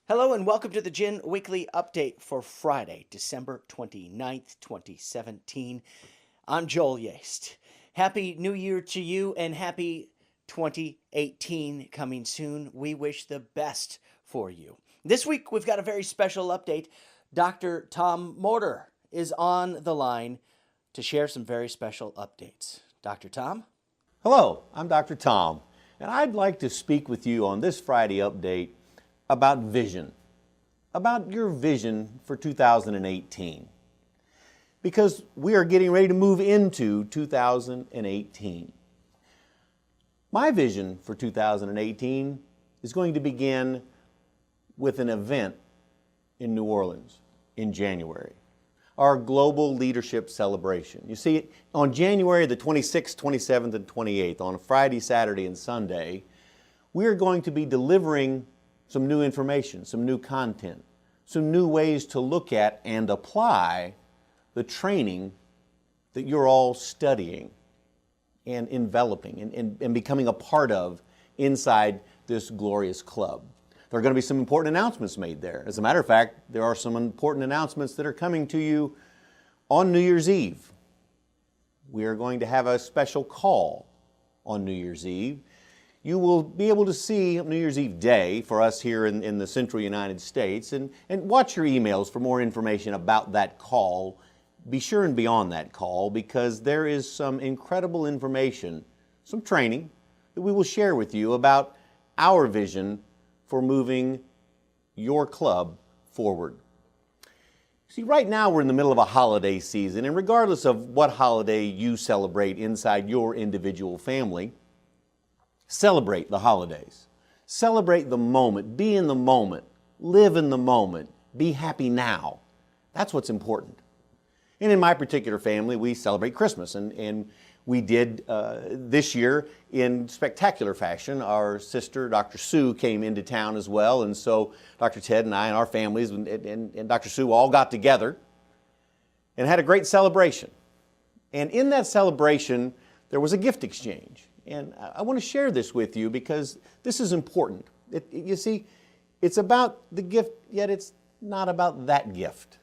Hello and welcome to the Gin Weekly Update for Friday, December 29th, 2017. I'm Joel Yaste. Happy New Year to you and happy 2018 coming soon. We wish the best for you. This week we've got a very special update. Dr. Tom Morter is on the line to share some very special updates. Dr. Tom? Hello, I'm Dr. Tom, and I'd like to speak with you on this Friday update about vision, about your vision for 2018. Because we are getting ready to move into 2018. My vision for 2018 is going to begin with an event in New Orleans in January, our Global Leadership Celebration. You see, on January the 26th, 27th, and 28th, on Friday, Saturday, and Sunday, we are going to be delivering some new information, some new content, some new ways to look at and apply the training that you're all studying and enveloping and becoming a part of inside this glorious club. There are going to be some important announcements made there. As a matter of fact, there are some important announcements that are coming to you on New Year's Eve. We are going to have a special call on New Year's Eve. You will be able to see New Year's Eve Day for us here in the central United States and watch your emails for more information about that call. Be sure and be on that call because there is some incredible information, some training that we will share with you about our vision for moving your club forward. See, right now we're in the middle of a holiday season, and regardless of what holiday you celebrate inside your individual family, celebrate the holidays. Celebrate the moment. Be in the moment. Live in the moment. Be happy now. That's what's important. And in my particular family, we celebrate Christmas, and we did this year in spectacular fashion. Our sister, Dr. Sue, came into town as well, and so Dr. Ted and I and our families and Dr. Sue all got together and had a great celebration. And in that celebration, there was a gift exchange. And I want to share this with you because this is important. You see, it's about the gift, yet it's not about that gift.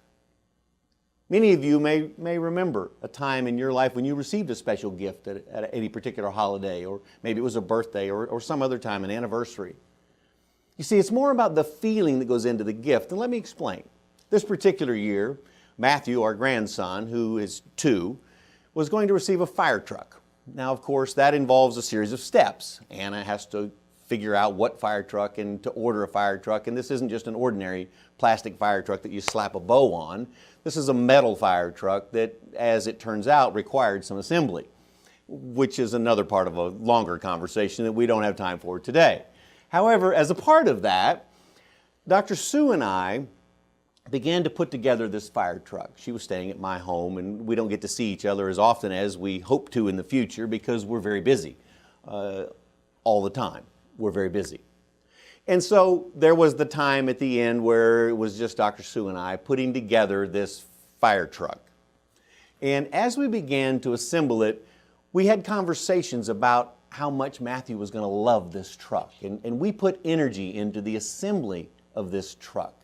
Many of you may remember a time in your life when you received a special gift at any particular holiday, or maybe it was a birthday or some other time, an anniversary. You see, it's more about the feeling that goes into the gift. And let me explain. This particular year, Matthew, our grandson, who is 2, was going to receive a fire truck. Now, of course, that involves a series of steps. Anna has to figure out what fire truck and to order a fire truck. And this isn't just an ordinary plastic fire truck that you slap a bow on. This is a metal fire truck that, as it turns out, required some assembly, which is another part of a longer conversation that we don't have time for today. However, as a part of that, Dr. Sue and I began to put together this fire truck. She was staying at my home, and we don't get to see each other as often as we hope to in the future because we're very busy all the time. We're very busy. And so there was the time at the end where it was just Dr. Sue and I putting together this fire truck. And as we began to assemble it, we had conversations about how much Matthew was going to love this truck. And we put energy into the assembly of this truck,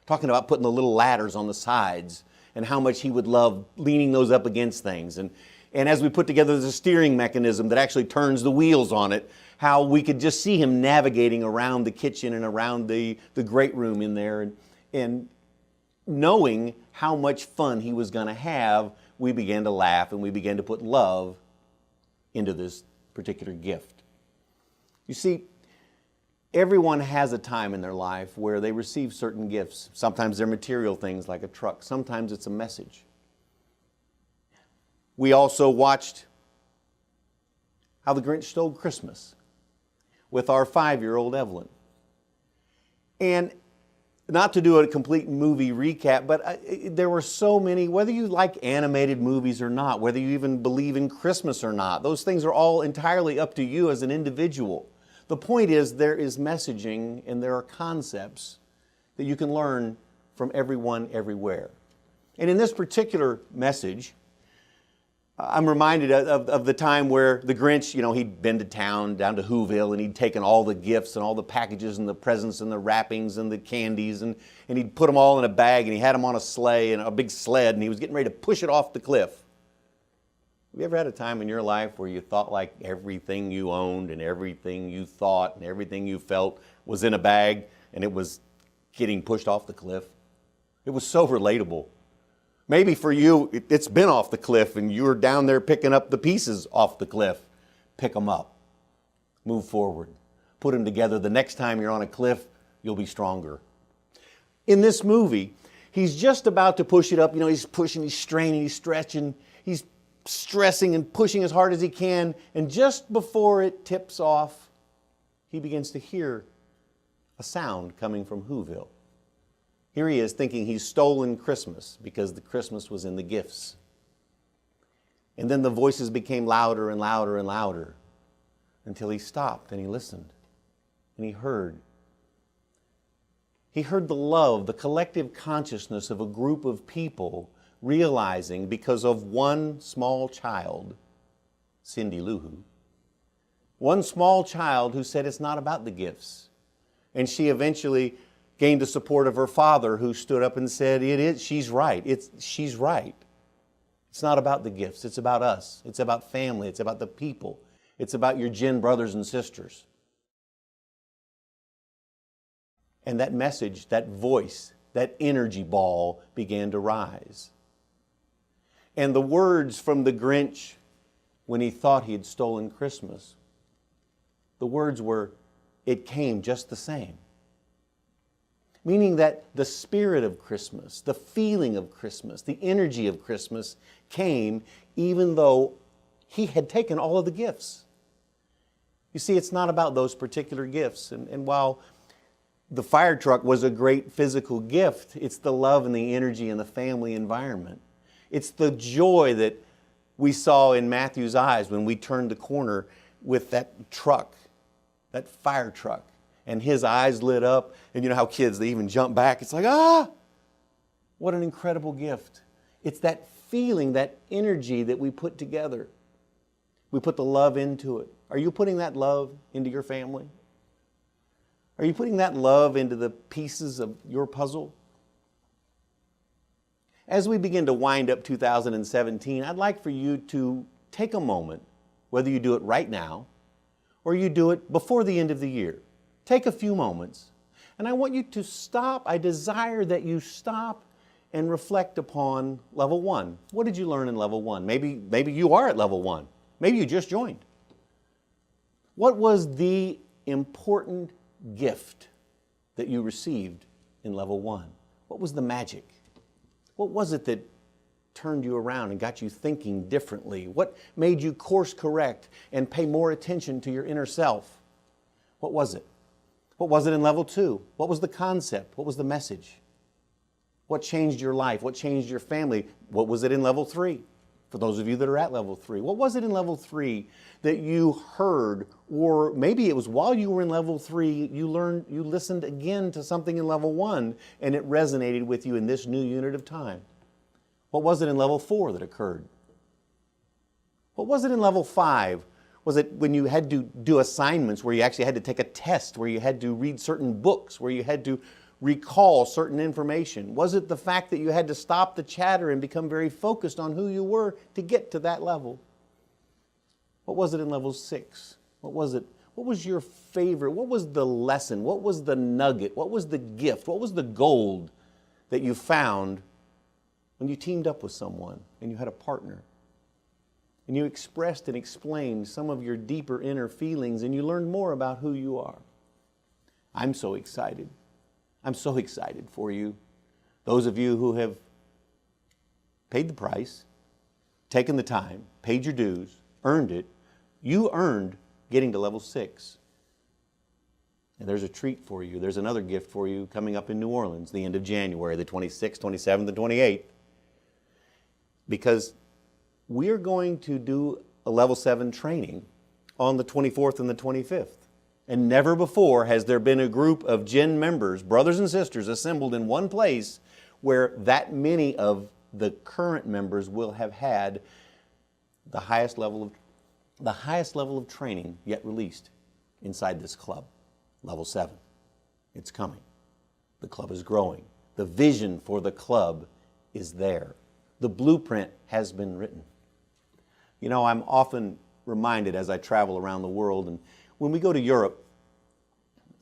talking about putting the little ladders on the sides and how much he would love leaning those up against things. And as we put together the steering mechanism that actually turns the wheels on it, how we could just see him navigating around the kitchen and around the great room in there. And knowing how much fun he was going to have, we began to laugh and we began to put love into this particular gift. You see, everyone has a time in their life where they receive certain gifts. Sometimes they're material things like a truck. Sometimes it's a message. We also watched How the Grinch Stole Christmas with our 5-year-old Evelyn. And not to do a complete movie recap, but there were so many, whether you like animated movies or not, whether you even believe in Christmas or not, those things are all entirely up to you as an individual. The point is there is messaging and there are concepts that you can learn from everyone, everywhere. And in this particular message, I'm reminded of the time where the Grinch, he'd been to town, down to Whoville, and he'd taken all the gifts and all the packages and the presents and the wrappings and the candies, and he'd put them all in a bag, and he had them on a sleigh and a big sled, and he was getting ready to push it off the cliff. Have you ever had a time in your life where you thought like everything you owned and everything you thought and everything you felt was in a bag and it was getting pushed off the cliff? It was so relatable. Maybe for you, it's been off the cliff and you're down there picking up the pieces off the cliff. Pick them up. Move forward. Put them together. The next time you're on a cliff, you'll be stronger. In this movie, he's just about to push it up. He's pushing, he's straining, he's stretching, he's stressing and pushing as hard as he can. And just before it tips off, he begins to hear a sound coming from Whoville. Here he is thinking he's stolen Christmas because the Christmas was in the gifts. And then the voices became louder and louder and louder until he stopped and he listened and he heard. He heard the love, the collective consciousness of a group of people realizing because of one small child, Cindy Lou Who, one small child who said it's not about the gifts. And she eventually gained the support of her father, who stood up and said, she's right. She's right. It's not about the gifts. It's about us. It's about family. It's about the people. It's about your Jin brothers and sisters. And that message, that voice, that energy ball began to rise. And the words from the Grinch when he thought he had stolen Christmas, the words were, "It came just the same." Meaning that the spirit of Christmas, the feeling of Christmas, the energy of Christmas came even though he had taken all of the gifts. You see, it's not about those particular gifts. And while the fire truck was a great physical gift, it's the love and the energy and the family environment. It's the joy that we saw in Matthew's eyes when we turned the corner with that truck, that fire truck. And his eyes lit up, and you know how kids, they even jump back. It's like, what an incredible gift. It's that feeling, that energy that we put together. We put the love into it. Are you putting that love into your family? Are you putting that love into the pieces of your puzzle? As we begin to wind up 2017, I'd like for you to take a moment, whether you do it right now or you do it before the end of the year. Take a few moments, and I want you to stop. I desire that you stop and reflect upon level one. What did you learn in level one? Maybe you are at level one. Maybe you just joined. What was the important gift that you received in level one? What was the magic? What was it that turned you around and got you thinking differently? What made you course correct and pay more attention to your inner self? What was it? What was it in level two? What was the concept? What was the message? What changed your life? What changed your family? What was it in level three? For those of you that are at level three, what was it in level three that you heard, or maybe it was while you were in level three, you listened again to something in level one and it resonated with you in this new unit of time? What was it in level four that occurred? What was it in level five? Was it when you had to do assignments, where you actually had to take a test, where you had to read certain books, where you had to recall certain information? Was it the fact that you had to stop the chatter and become very focused on who you were to get to that level? What was it in level six? What was it? What was your favorite? What was the lesson? What was the nugget? What was the gift? What was the gold that you found when you teamed up with someone and you had a partner? And you expressed and explained some of your deeper inner feelings, and you learned more about who you are. I'm so excited. I'm so excited for you. Those of you who have paid the price, taken the time, paid your dues, earned it. You earned getting to level 6. And there's a treat for you. There's another gift for you coming up in New Orleans, the end of January, the 26th, 27th, and 28th. Because we're going to do a level 7 training on the 24th and the 25th. And never before has there been a group of Gen members, brothers and sisters, assembled in one place where that many of the current members will have had the highest level of training yet released inside this club, level 7. It's coming. The club is growing. The vision for the club is there. The blueprint has been written. You know, I'm often reminded as I travel around the world, and when we go to Europe,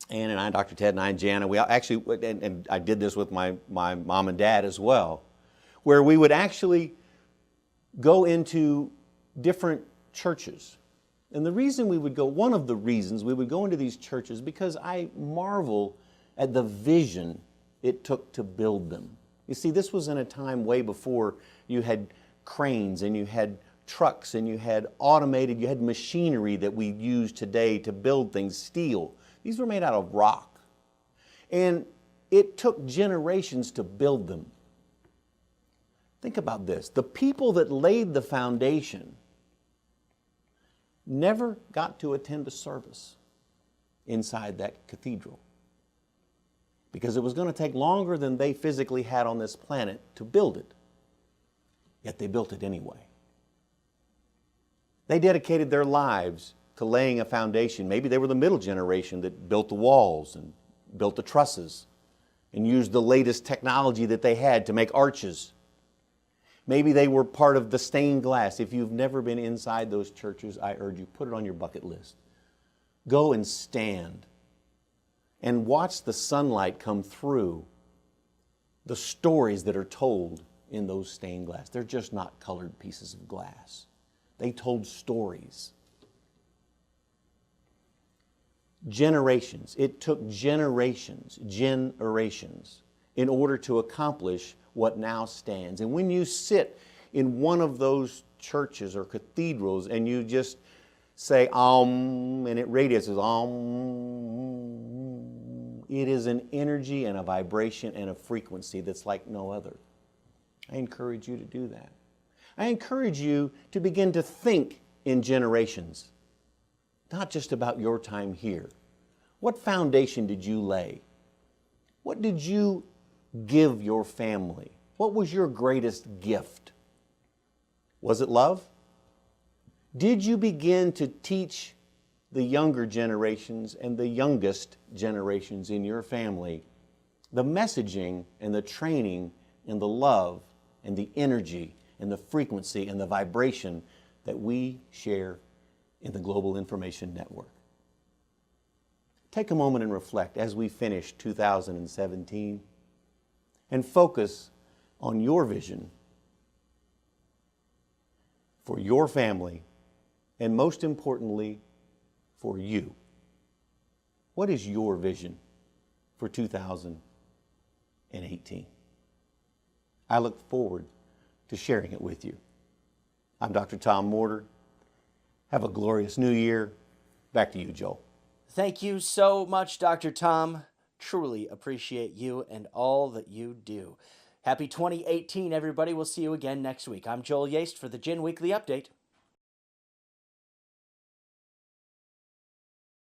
Ann and I, Dr. Ted and I and Jana, we actually, and I did this with my mom and dad as well, where we would actually go into different churches. And the reason we would go, one of the reasons we would go into these churches, because I marvel at the vision it took to build them. You see, this was in a time way before you had cranes and you had trucks and you had automated, you had machinery that we use today to build things, steel. These were made out of rock. And it took generations to build them. Think about this. The people that laid the foundation never got to attend a service inside that cathedral because it was going to take longer than they physically had on this planet to build it. Yet they built it anyway. They dedicated their lives to laying a foundation. Maybe they were the middle generation that built the walls and built the trusses and used the latest technology that they had to make arches. Maybe they were part of the stained glass. If you've never been inside those churches, I urge you, put it on your bucket list. Go and stand and watch the sunlight come through the stories that are told in those stained glass. They're just not colored pieces of glass. They told stories. Generations. It took generations in order to accomplish what now stands. And when you sit in one of those churches or cathedrals and you just say, and it radiates as, it is an energy and a vibration and a frequency that's like no other. I encourage you to do that. I encourage you to begin to think in generations, not just about your time here. What foundation did you lay? What did you give your family? What was your greatest gift? Was it love? Did you begin to teach the younger generations and the youngest generations in your family the messaging and the training and the love and the energy and the frequency and the vibration that we share in the Global Information Network? Take a moment and reflect as we finish 2017 and focus on your vision for your family and most importantly, for you. What is your vision for 2018? I look forward to sharing it with you. I'm Dr. Tom Morter. Have a glorious new year. Back to you, Joel. Thank you so much, Dr. Tom. Truly appreciate you and all that you do. Happy 2018, everybody. We'll see you again next week. I'm Joel Yaste for the Gin Weekly Update.